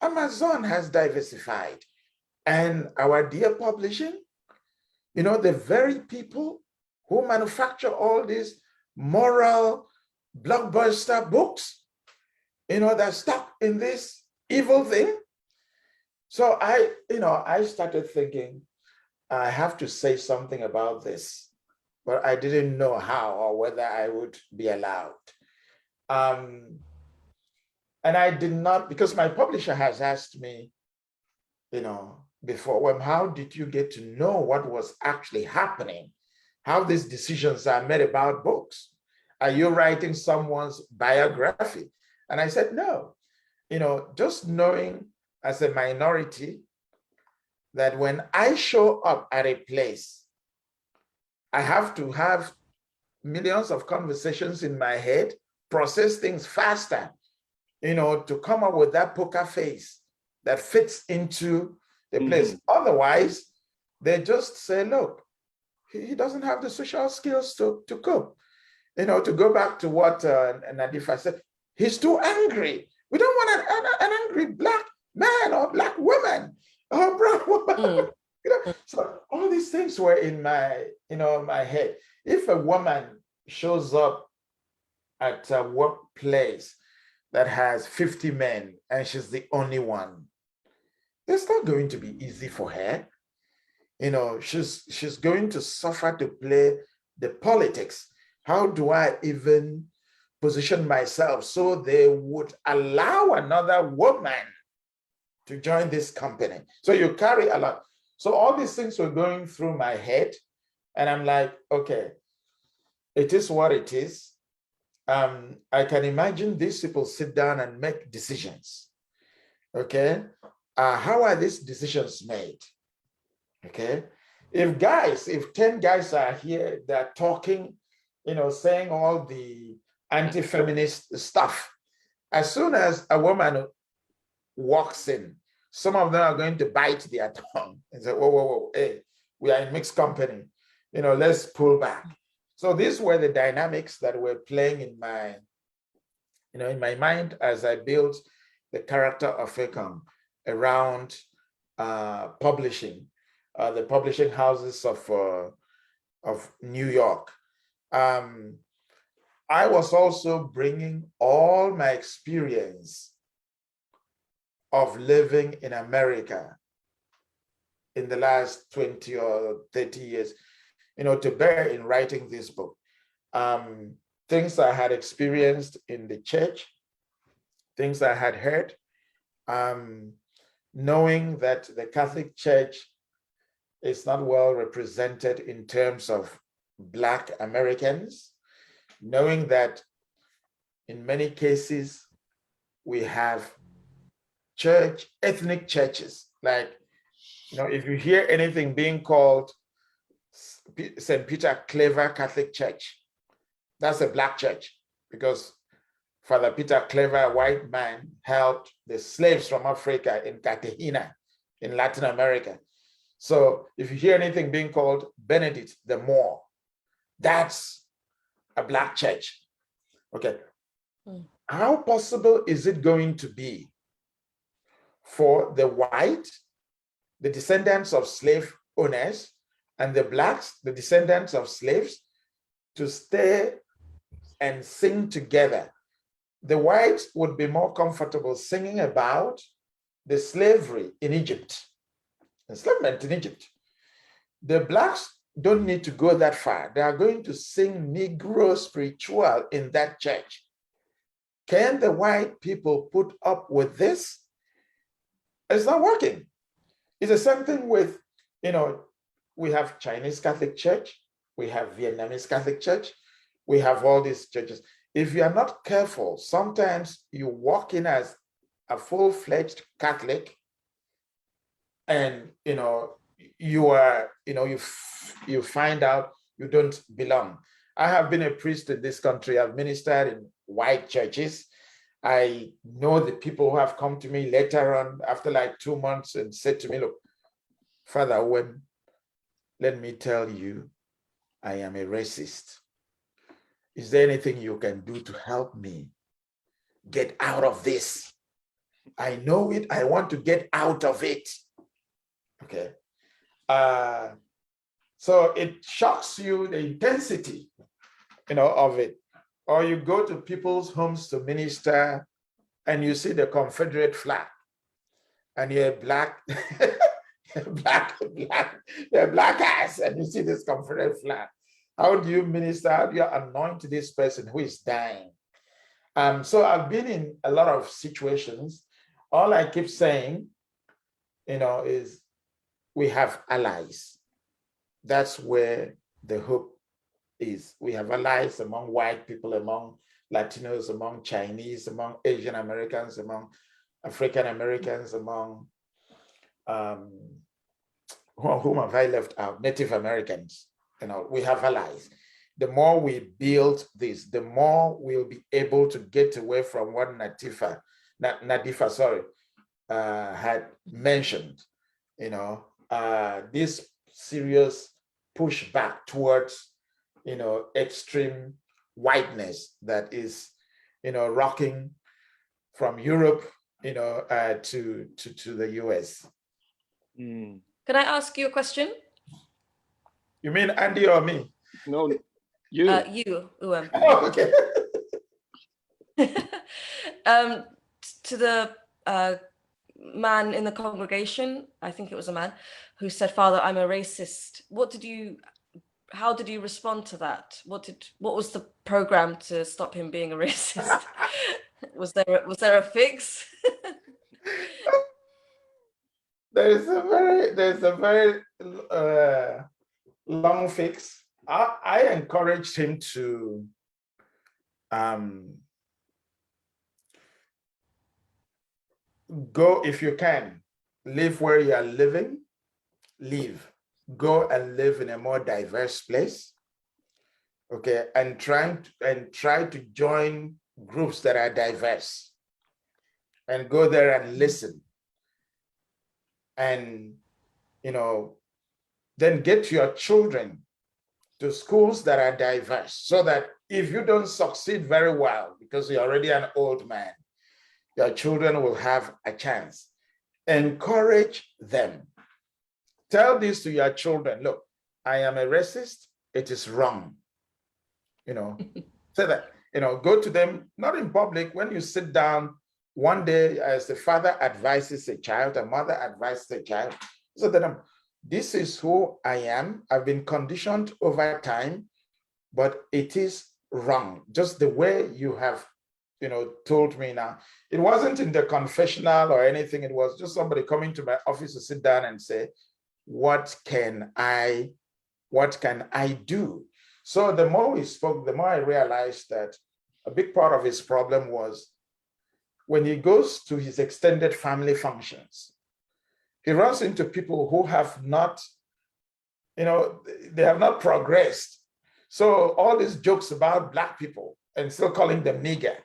Amazon has diversified. And our dear publishing, the very people who manufacture all these moral blockbuster books, they're stuck in this evil thing. So I started thinking, I have to say something about this, but I didn't know how or whether I would be allowed. And I did not, because my publisher has asked me, before, well, how did you get to know what was actually happening? How these decisions are made about books? Are you writing someone's biography? And I said, no, just knowing as a minority that when I show up at a place, I have to have millions of conversations in my head, process things faster, to come up with that poker face that fits into the place. Otherwise, they just say, look, he doesn't have the social skills to cope. To go back to what Nadifa said, He's too angry. We don't want an angry black man or black woman or brown woman. So all these things were in my, my head. If a woman shows up at a workplace that has 50 men and she's the only one, it's not going to be easy for her. She's going to suffer to play the politics. How do I even position myself so they would allow another woman to join this company? So you carry a lot. So all these things were going through my head, and I'm like, okay, it is what it is. I can imagine these people sit down and make decisions. Okay, how are these decisions made? Okay, if 10 guys are here, they're talking, saying all the anti-feminist stuff, as soon as a woman walks in, some of them are going to bite their tongue and say, whoa, hey, we are in mixed company, let's pull back. So these were the dynamics that were playing in my, in my mind as I built the character of Ekong around publishing, the publishing houses of New York. I was also bringing all my experience of living in America in the last 20 or 30 years, to bear in writing this book. Things I had experienced in the church, things I had heard, knowing that the Catholic Church is not well represented in terms of Black Americans, knowing that in many cases we have ethnic churches, like, if you hear anything being called St. Peter Claver Catholic Church, that's a Black church, because Father Peter Claver, a white man, helped the slaves from Africa in Cartagena in Latin America. So if you hear anything being called Benedict the Moor, that's a Black church. Okay. How possible is it going to be for the white, the descendants of slave owners, and the Blacks, the descendants of slaves, to stay and sing together? The whites would be more comfortable singing about the slavery in Egypt, enslavement in Egypt. The Blacks don't need to go that far. They are going to sing Negro spiritual in that church. Can the white people put up with this? It's not working. It's the same thing with, we have Chinese Catholic Church, we have Vietnamese Catholic Church, we have all these churches. If you are not careful, sometimes you walk in as a full-fledged Catholic, and you are, you find out you don't belong. I have been a priest in this country. I've ministered in white churches. I know the people who have come to me later on after like 2 months and said to me, look, Father Owen, let me tell you, I am a racist. Is there anything you can do to help me get out of this? I know it. I want to get out of it. Okay. So it shocks you, the intensity, of it. Or you go to people's homes to minister and you see the Confederate flag and you're black, you're black ass, and you see this Confederate flag. How do you minister? How do you anoint this person who is dying? So I've been in a lot of situations. All I keep saying, is we have allies. That's where the hope is. We have allies among white people, among Latinos, among Chinese, among Asian Americans, among African Americans, among whom have I left out? Native Americans. We have allies. The more we build this, the more we'll be able to get away from what Nadifa had mentioned. This serious pushback towards, extreme whiteness that is rocking from Europe, to the US. Mm. Can I ask you a question? You mean Andy or me? No, you. You, Uwem. Oh, okay. To the man in the congregation, I think it was a man, who said, "Father, I'm a racist." How did you respond to that? What was the program to stop him being a racist? Was there a fix? There's a very long fix. I encouraged him to go, if you can, live where you are living, go and live in a more diverse place. Okay, and try to join groups that are diverse, and go there and listen, and then get your children to schools that are diverse, so that if you don't succeed very well because you're already an old man, your children will have a chance. Encourage them. Tell this to your children. Look, I am a racist. It is wrong. Say that, go to them, not in public, when you sit down one day, as the father advises a child, a mother advises a child, so that this is who I am. I've been conditioned over time, but it is wrong. Just the way you have, told me now. It wasn't in the confessional or anything. It was just somebody coming to my office to sit down and say, what can I do? So the more we spoke, the more I realized that a big part of his problem was when he goes to his extended family functions, he runs into people who have not, they have not progressed. So all these jokes about Black people and still calling them nigger,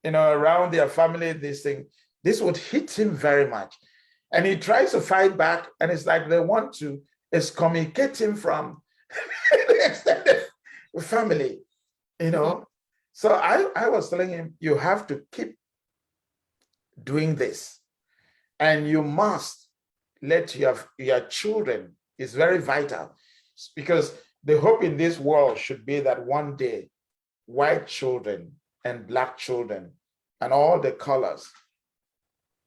around their family, this would hit him very much. And he tries to fight back, and it's like they want to excommunicate him from the extended family, So I was telling him, you have to keep doing this, and you must let your children, is very vital, because the hope in this world should be that one day white children and Black children and all the colors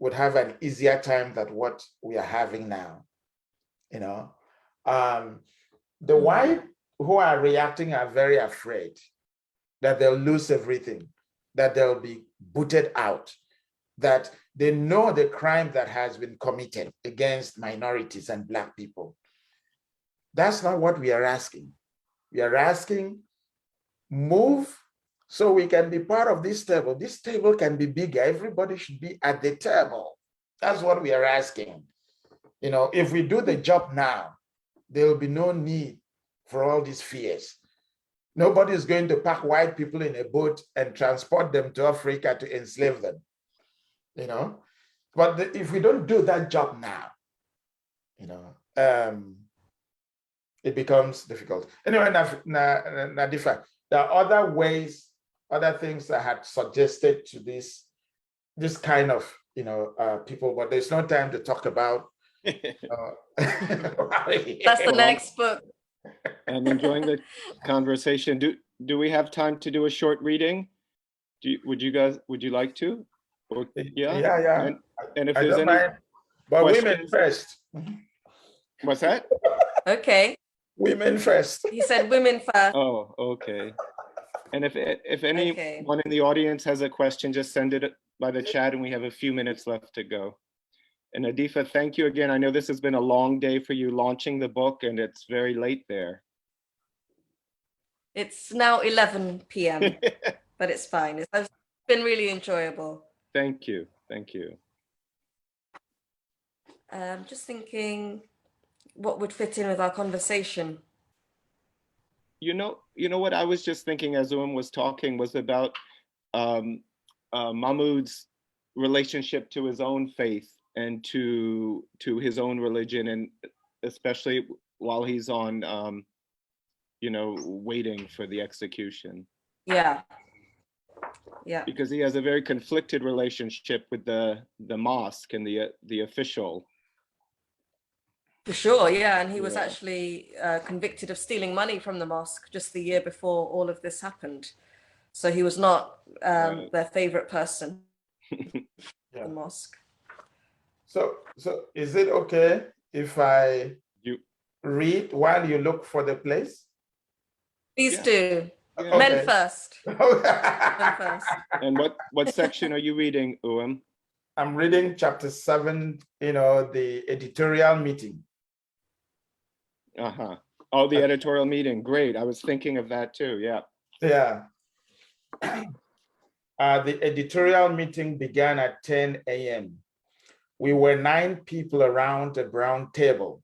would have an easier time than what we are having now. The white who are reacting are very afraid that they'll lose everything, that they'll be booted out, that they know the crime that has been committed against minorities and Black people. That's not what we are asking. We are asking, move so we can be part of this table. This table can be bigger. Everybody should be at the table. That's what we are asking. If we do the job now, there will be no need for all these fears. Nobody is going to pack white people in a boat and transport them to Africa to enslave them. But if we don't do that job now, it becomes difficult. Anyway, Nadifa, there are other ways, other things I had suggested to this kind of people, but there's no time to talk about. That's the next book. I'm enjoying the conversation. Do we have time to do a short reading? Would you like to? Or, yeah. Yeah. And if I there's don't any mind, but questions- women first. What's that? Okay. Women first. He said women first. Oh, okay. And if anyone Okay. in the audience has a question, just send it by the chat, and we have a few minutes left to go. And Adifa, thank you again. I know this has been a long day for you launching the book, and it's very late there. It's now 11 p.m., but it's fine. It's been really enjoyable. Thank you. Thank you. Just thinking what would fit in with our conversation. You know what I was just thinking as Uwem was talking was about Mahmoud's relationship to his own faith and to his own religion, and especially while he's on, waiting for the execution. Yeah. Yeah, because he has a very conflicted relationship with the mosque and the official. for sure. Yeah, and he was Yeah. actually convicted of stealing money from the mosque just the year before all of this happened. So he was not Right. their favorite person, Yeah. the mosque. So is it okay if I You, read while you look for the place? Please Yeah. do. yeah. Men Okay. first. Men first. And what section are you reading, Uam? I'm reading chapter 7, the editorial meeting. Uh-huh. Oh, the editorial meeting. Great. I was thinking of that too. Yeah. Yeah. The editorial meeting began at 10 a.m. We were 9 people around a brown table.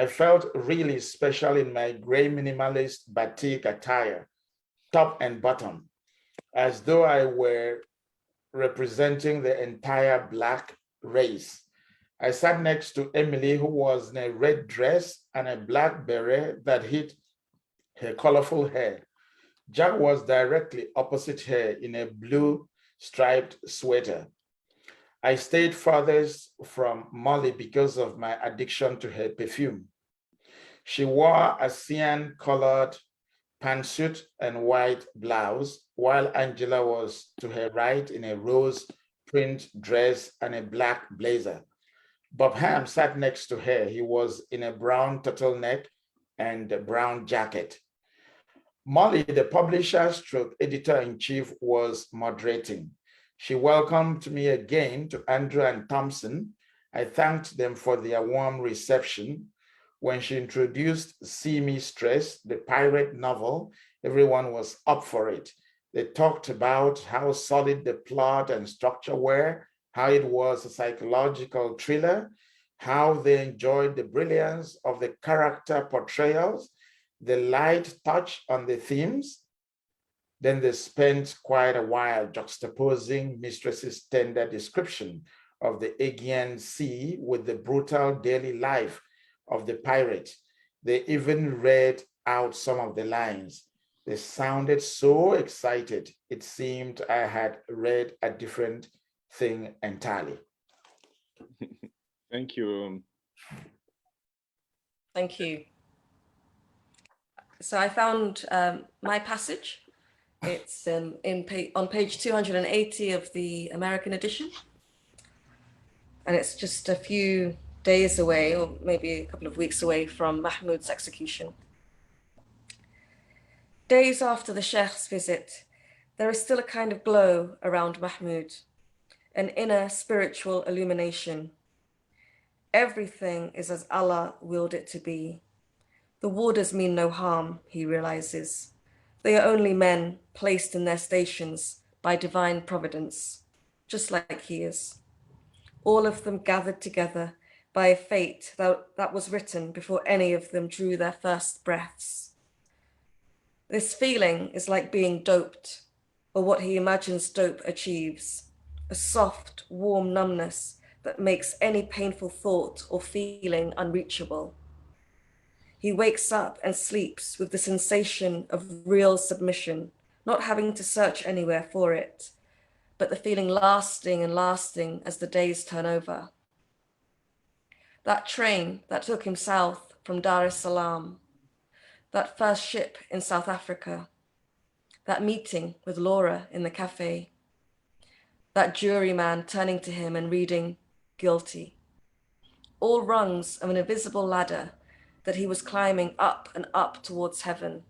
I felt really special in my gray minimalist batik attire, top and bottom, as though I were representing the entire Black race. I sat next to Emily, who was in a red dress and a black beret that hid her colorful hair. Jack was directly opposite her in a blue striped sweater. I stayed farthest from Molly because of my addiction to her perfume. She wore a cyan-colored pantsuit and white blouse, while Angela was to her right in a rose print dress and a black blazer. Bob Ham sat next to her. He was in a brown turtleneck and a brown jacket. Molly, the publisher stroke editor-in-chief, was moderating. She welcomed me again to Andrew and Thompson. I thanked them for their warm reception. When she introduced See Me Stress, the pirate novel, everyone was up for it. They talked about how solid the plot and structure were, how it was a psychological thriller, how they enjoyed the brilliance of the character portrayals, the light touch on the themes. Then they spent quite a while juxtaposing Mistress's tender description of the Aegean Sea with the brutal daily life of the pirate. They even read out some of the lines. They sounded so excited. It seemed I had read a different thing entirely. Thank you. Thank you. So I found my passage. It's on page 280 of the American edition. And it's just a few days away, or maybe a couple of weeks away from Mahmoud's execution. Days after the Sheikh's visit, there is still a kind of glow around Mahmoud, an inner spiritual illumination. Everything is as Allah willed it to be. The warders mean no harm, he realizes. They are only men placed in their stations by divine providence, just like he is. All of them gathered together by a fate that was written before any of them drew their first breaths. This feeling is like being doped, or what he imagines dope achieves, a soft, warm numbness that makes any painful thought or feeling unreachable. He wakes up and sleeps with the sensation of real submission, not having to search anywhere for it, but the feeling lasting and lasting as the days turn over. That train that took him south from Dar es Salaam, that first ship in South Africa, that meeting with Laura in the cafe, that juryman turning to him and reading guilty, all rungs of an invisible ladder that he was climbing up and up towards heaven.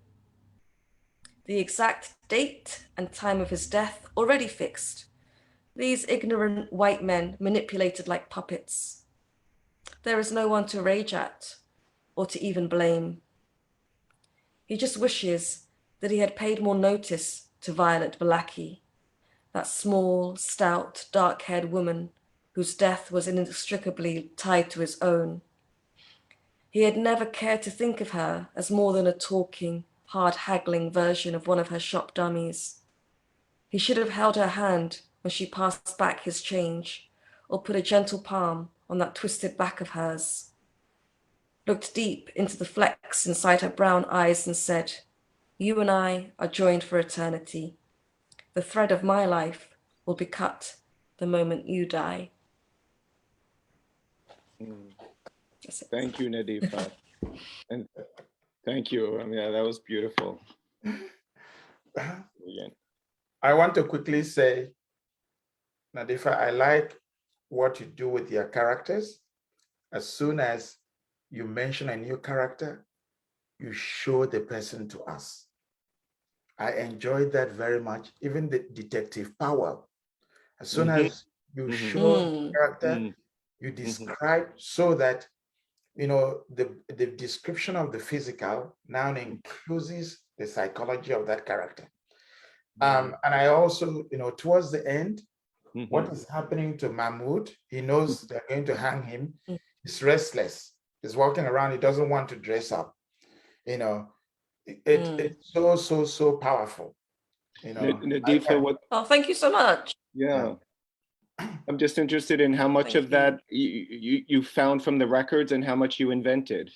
The exact date and time of his death already fixed. These ignorant white men manipulated like puppets. There is no one to rage at or to even blame. He just wishes that he had paid more notice to Violet Balaki, that small, stout, dark-haired woman whose death was inextricably tied to his own. He had never cared to think of her as more than a talking, hard-haggling version of one of her shop dummies. He should have held her hand when she passed back his change, or put a gentle palm on that twisted back of hers, looked deep into the flecks inside her brown eyes and said, "You and I are joined for eternity. The thread of my life will be cut the moment you die. Mm. That's it. Thank you, Nadifa. And thank you. I mean, that was beautiful. Brilliant. I want to quickly say, Nadifa, I like what you do with your characters. As soon as you mention a new character, you show the person to us. I enjoyed that very much. Even the Detective Powell. As soon Mhm. as you Mhm. show the Mm. character, Mm. you describe so that the description of the physical now includes the psychology of that character. And I also, towards the end, what Mhm. is happening to Mahmoud? He knows they're going to hang him. Mm. He's restless. He's walking around. He doesn't want to dress up. It's so powerful. Nadifa, what? Oh, thank you so much. Yeah. I'm just interested in how much Thank of that you found from the records and how much you invented.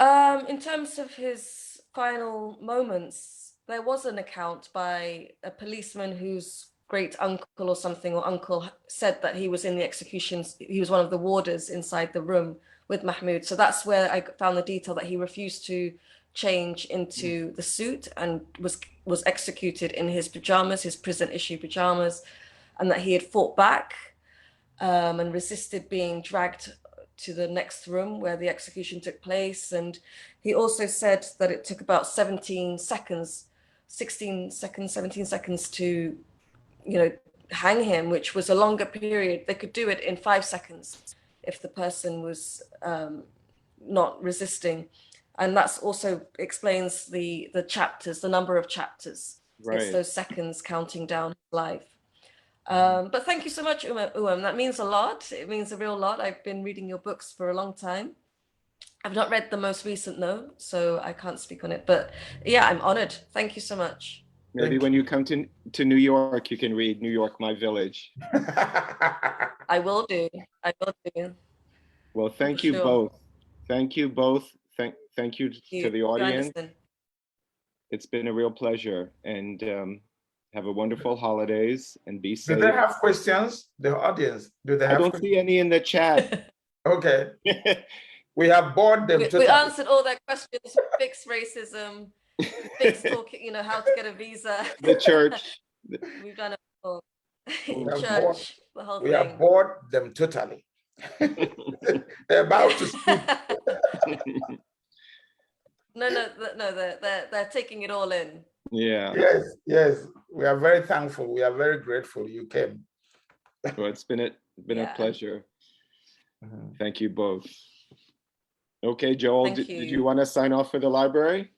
In terms of his final moments, there was an account by a policeman whose great uncle or something, or uncle said that he was in the executions. He was one of the warders inside the room with Mahmoud. So that's where I found the detail that he refused to change into the suit and was executed in his pajamas, his prison issue pajamas, and that he had fought back and resisted being dragged to the next room where the execution took place. And he also said that it took about 17 seconds, 16 seconds, 17 seconds to, hang him, which was a longer period. They could do it in 5 seconds if the person was not resisting. And that's also explains the chapters, the number of chapters. Right. It's those seconds counting down his life. But thank you so much, Uwem. That means a lot. It means a real lot. I've been reading your books for a long time. I've not read the most recent though, so I can't speak on it. But yeah, I'm honored. Thank you so much. Maybe when you come to New York, you can read New York, My Village. I will do. I will do. Well, thank For you sure. both. Thank you both. Thank you to the audience. Anderson. It's been a real pleasure, and have a wonderful holidays and be Do safe. they have questions? The audience, do they I have don't questions? see any in the chat. Okay. We have bored them We totally. answered all their questions. Fix racism. Fix talking. How to get a visa. The church. We've done it all. We have Church. The whole We thing. have bored them totally. They're about to speak. No, they're taking it all in. Yeah. Yes. We are very thankful. We are very grateful you came. Well, it's been a Yeah. pleasure. Thank you both. Okay, Joel, Thank did you. you want to sign off for the library?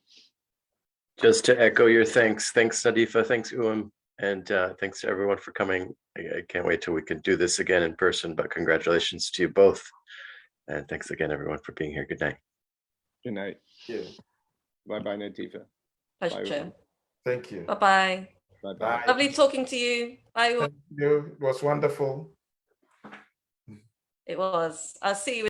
Just to echo your thanks. Thanks, Nadifa. Thanks, Uwem. And thanks to everyone for coming. I can't wait till we can do this again in person, but congratulations to you both. And thanks again, everyone, for being here. Good night. Good night. Yeah. Bye-bye, Nadifa. Pleasure. Thank you. Bye-bye. Bye-bye. Bye. Lovely talking to you. Bye. Thank you. It was wonderful. It was. I'll see you.